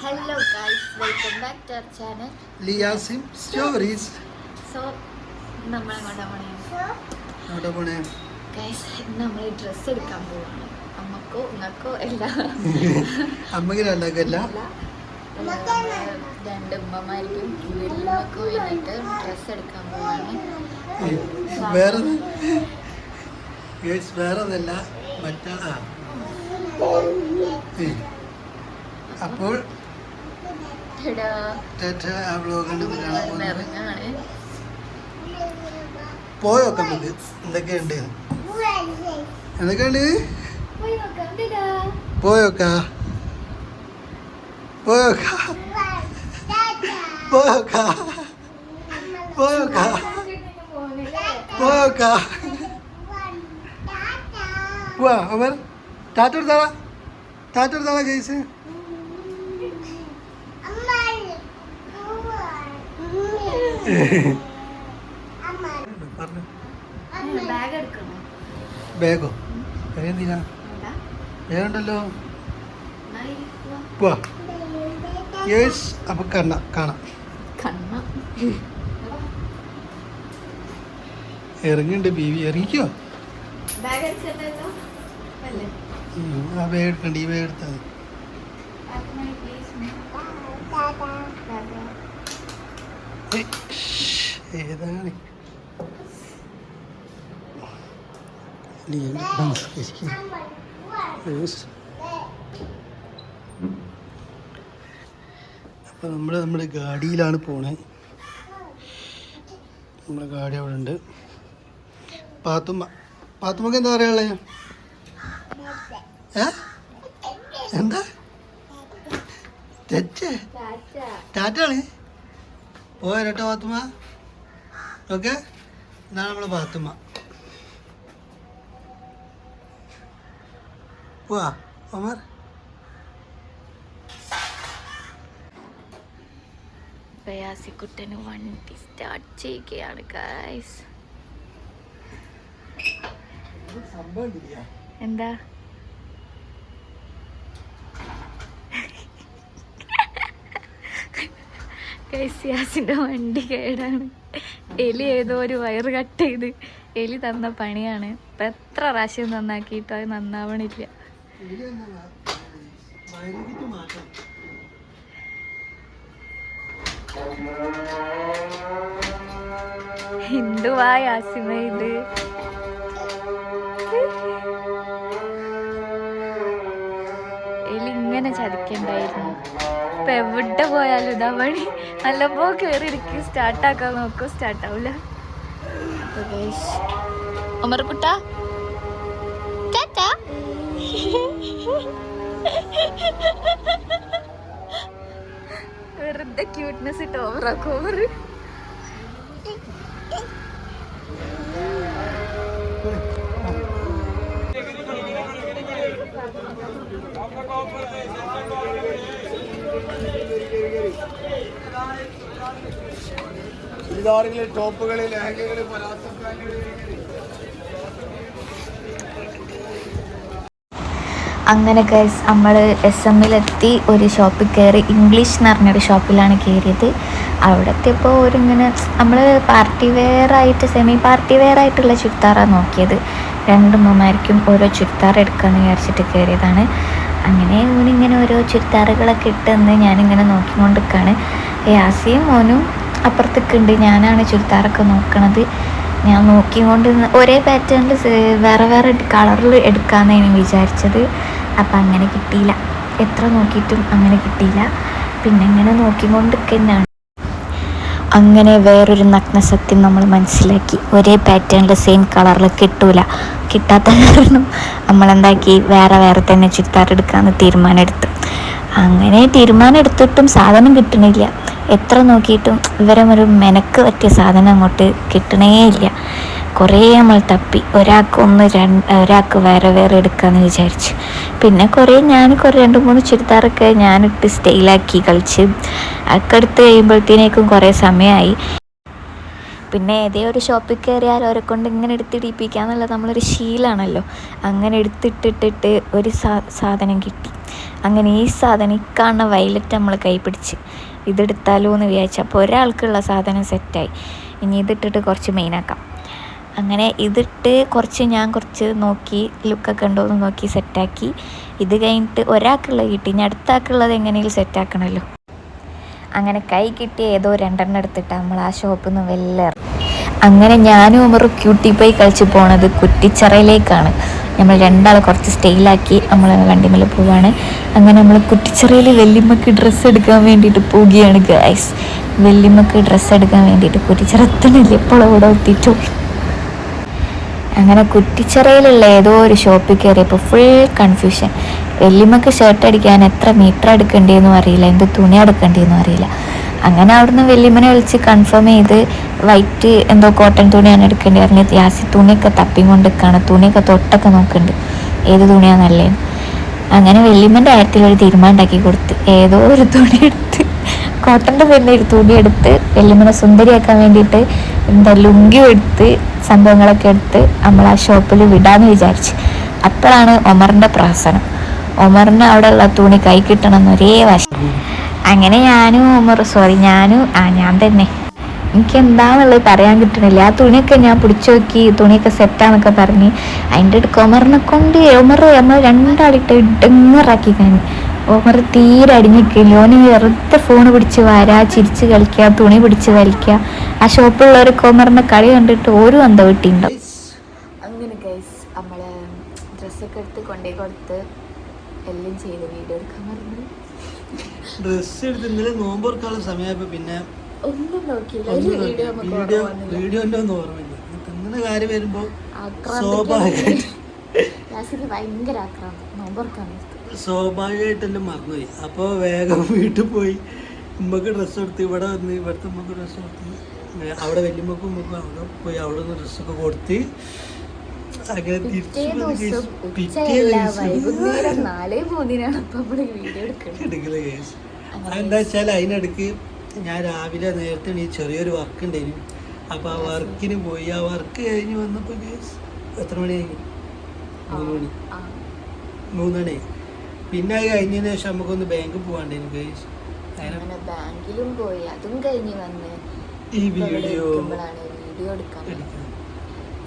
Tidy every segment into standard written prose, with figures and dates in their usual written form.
Hello guys, welcome back to our channel ലിയാസിം stories. So, അവിടെ പോണേ guys, നമ്മൾ ഡ്രസ്സ് എടുക്കാൻ പോവാണ്. അമ്മക്കോ നിങ്ങൾക്കോ എല്ലാം അമ്മക്ക് രണ്ടാക്കല്ല രണ്ട് ഉമ്മമാർക്കും വലിയമ്മക്കും വേണ്ടിയിട്ട് ഡ്രസ്സ് എടുക്കാൻ പോവാണ്. വേറെ വേറൊന്നല്ല മറ്റാ അപ്പോൾ ആ വ്ലോഗ് ഇറങ്ങാണ്. പോയോക്കാം നമുക്ക് എന്തൊക്കെയുണ്ട് പോയോക്കാ പോയോക്കാ പോയോക്കാ പോയോക്കാ പോയോക്കാ പോവാ അവർ ടാറ്റ എടുത്താളാ കേസ് ബാഗോ എന്തിനാ വേണ്ടല്ലോ പോവാ യേസ് അപ്പൊ കാണാം ഇറങ്ങിണ്ട് ബീവി ഇറങ്ങിക്കോ ആ ബാഗ് എടുക്കണ്ട ഈ ബാഗ് എടുത്താൽ ഏതാണ് അപ്പോൾ നമ്മുടെ ഗാഡിയിലാണ് പോണേ. നമ്മുടെ ഗാഡി അവിടെ ഉണ്ട്. പാത്തുമ്മക്ക് എന്താ പറയാനുള്ളത്? എന്താ ടാറ്റാണ് പോയ കേട്ടോ പാത്തുമ്മ. ഓക്കെ, ഇതാണ് നമ്മളെ പാത്തുമ്മ. പോവാ ഒമർ. പ്രയാസിക്കുട്ടന് വണ്ടി സ്റ്റാർട്ട് ചെയ്യുകയാണ് ഗൈസ്. എന്താ യാസിന്റെ വണ്ടി കേടാണ്. എലി ഏതോ ഒരു വയറ് കട്ട് ചെയ്ത് എലി തന്ന പണിയാണ്. ഇപ്പൊ എത്ര പ്രാവശ്യം നന്നാക്കിയിട്ടോ അത് നന്നാവണില്ല. ഹിന്ദുവാ യാസിമ ഇത്? എലി ഇങ്ങനെ ചതിക്കണ്ടായിരുന്നു. ഇപ്പൊ എവിടെ പോയാലും ഇതാ പണി. നല്ലപ്പോ കേറിയിരിക്കും, സ്റ്റാർട്ടാക്കാൻ നോക്കും, സ്റ്റാർട്ടാവില്ല. ഒമർകുട്ട വെറുതെ ക്യൂട്ട്നെസ് ഇട്ട് ഓവറാക്കും ഓവർ. ടോപ്പുകളിൽ അങ്ങനെ ഗൈസ് നമ്മൾ SM-ലെത്തി ഒരു ഷോപ്പിൽ കയറി. ഇംഗ്ലീഷ് എന്ന് പറഞ്ഞൊരു ഷോപ്പിലാണ് കയറിയത്. അവിടെ എത്തിയപ്പോൾ ഒരിങ്ങനെ നമ്മൾ പാർട്ടി വെയർ ആയിട്ട് സെമി പാർട്ടി വെയർ ആയിട്ടുള്ള ചുരിദാറാണ് നോക്കിയത്. രണ്ടുമ്മമാർക്കും ഓരോ ചുരിദാർ എടുക്കാമെന്ന് വിചാരിച്ചിട്ട് കയറിയതാണ്. അങ്ങനെ ഓനിങ്ങനെ ഓരോ ചുരിദാറുകളൊക്കെ ഇട്ടെന്ന് ഞാനിങ്ങനെ നോക്കിക്കൊണ്ട് നിൽക്കുകയാണ്. യാസിയും മോനും അപ്പുറത്തേക്കുണ്ട്. ഞാനാണ് ചുരിദാറൊക്കെ നോക്കണത്. ഞാൻ നോക്കിക്കൊണ്ട് ഒരേ പാറ്റേണിൽ വേറെ വേറെ കളറിൽ എടുക്കാമെന്നാണ് വിചാരിച്ചത്. അപ്പം അങ്ങനെ കിട്ടിയില്ല. എത്ര നോക്കിയിട്ടും അങ്ങനെ കിട്ടിയില്ല. പിന്നെ ഇങ്ങനെ നോക്കിക്കൊണ്ട് തന്നെയാണ്. അങ്ങനെ വേറൊരു നഗ്നസത്യം നമ്മൾ മനസ്സിലാക്കി. ഒരേ പാറ്റേണിൽ സെയിം കളറിൽ കിട്ടാത്ത കാരണം നമ്മളെന്താക്കി വേറെ വേറെ തന്നെ ചുരിദാർ എടുക്കാമെന്ന് തീരുമാനം എടുത്തിട്ടും സാധനം കിട്ടണില്ല. എത്ര നോക്കിയിട്ടും ഇവരെ ഒരു മെനക്ക് പറ്റിയ സാധനം അങ്ങോട്ട് കിട്ടണേ ഇല്ല. കുറേ നമ്മൾ തപ്പി. ഒരാൾക്ക് വേറെ വേറെ എടുക്കാമെന്ന് വിചാരിച്ചു. പിന്നെ ഞാൻ 2-3 ചുരിദാറൊക്കെ ഞാനിട്ട് സ്റ്റൈലാക്കി കളിച്ച് അതൊക്കെ എടുത്ത് കഴിയുമ്പോഴത്തേക്കും കുറേ സമയമായി. പിന്നെ ഏതേ ഒരു ഷോപ്പിൽ കയറിയാൽ അവരെ കൊണ്ട് ഇങ്ങനെ എടുത്തിടിപ്പിക്കുക എന്നുള്ളത് നമ്മളൊരു ശീലമാണല്ലോ. അങ്ങനെ എടുത്തിട്ടിട്ട് ഒരു സാധനം കിട്ടി. അങ്ങനെ ഈ സാധനം ഈ കാണുന്ന വയലറ്റ് നമ്മൾ കൈ പിടിച്ച് ഇതെടുത്താലോ എന്ന് വിചാരിച്ചു. അപ്പോൾ ഒരാൾക്കുള്ള സാധനം സെറ്റായി. ഇനി ഇതിട്ടിട്ട് കുറച്ച് മെയിനാക്കാം. അങ്ങനെ ഇതിട്ട് ഞാൻ കുറച്ച് നോക്കി ലുക്കൊക്കെ ഉണ്ടോ എന്ന് നോക്കി സെറ്റാക്കി. ഇത് കഴിഞ്ഞിട്ട് ഒരാൾക്കുള്ളത് കിട്ടി, ഇനി അടുത്ത ആൾക്കുള്ളത് എങ്ങനെയും സെറ്റാക്കണമല്ലോ. അങ്ങനെ കൈ കിട്ടി ഏതോ 2 എടുത്തിട്ട് നമ്മൾ ആ ഷോപ്പിൽ നിന്ന് വെല്ലർ. അങ്ങനെ ഞാനും ഉമറും ക്യൂട്ടി പോയി കളിച്ച് പോണത് കുറ്റിച്ചിറയിലേക്കാണ്. നമ്മൾ 2 കുറച്ച് സ്റ്റൈലാക്കി നമ്മൾ വണ്ടിമേൽ പോവുകയാണ്. അങ്ങനെ നമ്മൾ കുറ്റിച്ചിറയിൽ വെല്ലിമ്മക്ക് ഡ്രസ്സ് എടുക്കാൻ വേണ്ടിയിട്ട് പോവുകയാണ് ഗൈസ്. വെല്ലിമ്മക്ക് ഡ്രസ്സ് എടുക്കാൻ വേണ്ടിയിട്ട് കുറ്റിച്ചിറത്തണില്ല, ഇപ്പോൾ അവിടെ എത്തിയിട്ടുള്ളൂ. അങ്ങനെ കുറ്റിച്ചിറയിലുള്ള ഏതോ ഒരു ഷോപ്പിൽ കയറിയപ്പോൾ ഫുൾ കൺഫ്യൂഷൻ. വെല്ലിമ്മക്ക് ഷർട്ട് അടിക്കാൻ എത്ര മീറ്റർ എടുക്കേണ്ടതെന്നും അറിയില്ല, എന്ത് തുണി എടുക്കേണ്ടതെന്നും അറിയില്ല. അങ്ങനെ അവിടുന്ന് വെല്ലിമ്മനെ വിളിച്ച് കൺഫേം ചെയ്ത് വൈറ്റ് എന്തോ കോട്ടൺ തുണിയാണ് എടുക്കേണ്ടത് പറഞ്ഞ് യാസി തുണിയൊക്കെ തപ്പിക്കൊണ്ട് നിൽക്കുകയാണ്. തുണിയൊക്കെ തൊട്ടൊക്കെ നോക്കുന്നുണ്ട് ഏത് തുണിയാണ് നല്ലതെന്ന്. അങ്ങനെ വെല്ലിമ്മൻ്റെ കാര്യത്തിൽ ഒരു തീരുമാനം ഉണ്ടാക്കി കൊടുത്ത് ഏതോ ഒരു തുണി എടുത്ത്, കോട്ടൻ്റെ തന്നെ ഒരു തുണി എടുത്ത് വെല്ലിമ്മനെ സുന്ദരിയാക്കാൻ വേണ്ടിയിട്ട് എന്താ ലുങ്കി എടുത്ത് സംഭവങ്ങളൊക്കെ എടുത്ത് നമ്മൾ ആ ഷോപ്പിൽ വിടാമെന്ന് വിചാരിച്ച്. അപ്പോഴാണ് ഒമറിൻ്റെ പ്രഹസനം. ഒമറിന് അവിടെയുള്ള തുണി കൈ കിട്ടണമെന്ന് ഒരേ വശം. അങ്ങനെ ഞാൻ തന്നെ എനിക്ക് എന്താണെന്നുള്ളത് പറയാൻ കിട്ടണില്ല. ആ തുണിയൊക്കെ ഞാൻ പിടിച്ചു നോക്കി, തുണിയൊക്കെ സെറ്റാന്നൊക്കെ പറഞ്ഞ് അതിൻ്റെ അടുക്ക് ഒമറിനെ കൊണ്ട് നമ്മൾ 2 ആളിട്ട് ഇടങ്ങറാക്കി കഴിഞ്ഞു. ഒമർ തീരെ അടിഞ്ഞിക്കില്ല. ഓന് വെറുതെ ഫോൺ പിടിച്ച് വരാ, ചിരിച്ച് കളിക്കുക, തുണി പിടിച്ച് വലിക്കുക. ആ ഷോപ്പിലുള്ളവരൊക്കെ ഒമറിൻ്റെ കളി കണ്ടിട്ട് ഓരോ അന്ത വിട്ടിണ്ടാവും. അങ്ങനെ ഗൈസ് നമ്മൾ ഡ്രസ്സൊക്കെ എടുത്ത് കൊണ്ടേ കൊടുത്ത് എല്ലാം ചെയ്ത് വീഡിയോ എടുക്കാൻ പറഞ്ഞു. ഡ്രസ്സ് എടുത്ത് ഇന്നലെ നോമ്പൊറുക്കാനുള്ള സമയമായപ്പോൾ പിന്നെ ഒന്നും നോക്കിയില്ല. വീഡിയോന്റെ ഒന്നും ഓർമ്മയില്ല. തിന്നുന്ന കാര്യം വരുമ്പോ സ്വാഭാവികമായിട്ട് സ്വാഭാവികമായിട്ടെല്ലാം മറന്നുപോയി. അപ്പോൾ വേഗം വീട്ടിൽ പോയി ഉമ്മക്ക് ഡ്രസ്സ് കൊടുത്ത് ഇവിടെ വന്ന് ഇവിടുത്തെ ഉമ്മക്ക് ഡ്രസ്സ് കൊടുത്ത് അവിടെ വലിയമ്മക്കും ഉമ്മക്കും അവിടെ പോയി അവിടെ നിന്ന് ഡ്രസ്സൊക്കെ കൊടുത്ത് അങ്ങനെ തിരിച്ചു എടുക്കല് കേസ്. അതെന്താ വെച്ചാൽ അതിനിടയ്ക്ക് ഞാൻ രാവിലെ നേരത്തെ ചെറിയൊരു വർക്ക് ഉണ്ടായിരുന്നു. അപ്പോൾ ആ വർക്കിന് പോയി. ആ വർക്ക് കഴിഞ്ഞ് വന്നപ്പോൾ കേസ് എത്ര മണി കഴിഞ്ഞു? 3 മണി. പിന്നെ അത് കഴിഞ്ഞതിന് ശേഷം നമുക്കൊന്ന് ബാങ്കിൽ പോകാണ്ടായിരുന്നു കേസ്. അങ്ങനെ ബാങ്കിലും പോയി, അതും കഴിഞ്ഞ് വന്ന് ഈ വീഡിയോ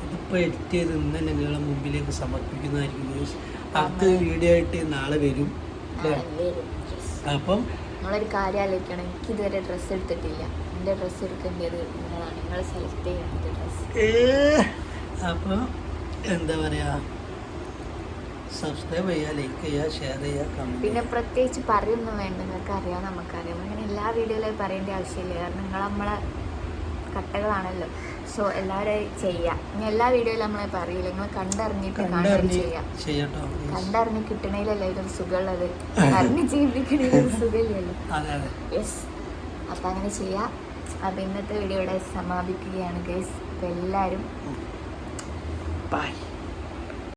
ഇതിപ്പോൾ എഡിറ്റ് ചെയ്ത് ഇന്ന് തന്നെ നിങ്ങളെ മുമ്പിലേക്ക് സമർപ്പിക്കുന്നതായിരിക്കും കേസ്. അടുത്ത വീഡിയോ ആയിട്ട് നാളെ വരും അല്ലേ? അപ്പം നിങ്ങളൊരു കാര്യം ആലോചിക്കണം, എനിക്ക് ഇതുവരെ ഡ്രസ്സ് എടുത്തിട്ടില്ല. എൻ്റെ ഡ്രസ്സ് എടുക്കേണ്ടത് നിങ്ങളാണ്, നിങ്ങൾ സെലക്ട് ചെയ്യേണ്ടത് ഡ്രസ്സ്. അപ്പോൾ എന്താ പറയുക, സബ്സ്ക്രൈബ് ചെയ്യുക, ലൈക്ക് ചെയ്യുക, ഷെയർ ചെയ്യുക, കമൻറ്റ്. പിന്നെ പ്രത്യേകിച്ച് പറയൊന്നും വേണ്ട, നിങ്ങൾക്ക് അറിയാം, നമുക്കറിയാം. അങ്ങനെ എല്ലാ വീഡിയോയിലും പറയേണ്ട ആവശ്യമില്ല, കാരണം നിങ്ങൾ നമ്മളെ കട്ടകളാണല്ലോ. സോ എല്ലാവരും ചെയ്യാം. ഇനി എല്ലാ വീഡിയോയിലും നമ്മളെ പറയില്ല, നിങ്ങൾ കണ്ടറിഞ്ഞിട്ട് ചെയ്യാം. കണ്ടറിഞ്ഞ് കിട്ടണേലല്ലേ ഇതൊരു സുഖമുള്ളത്, അറിഞ്ഞ് ജീവിക്കണേലൊരു സുഖമില്ലല്ലോ. യെസ്, അപ്പം അങ്ങനെ ചെയ്യാം. അപ്പം ഇന്നത്തെ വീഡിയോ ഇവിടെ സമാപിക്കുകയാണ് ഗൈസ്. അപ്പം എല്ലാവരും ബൈ.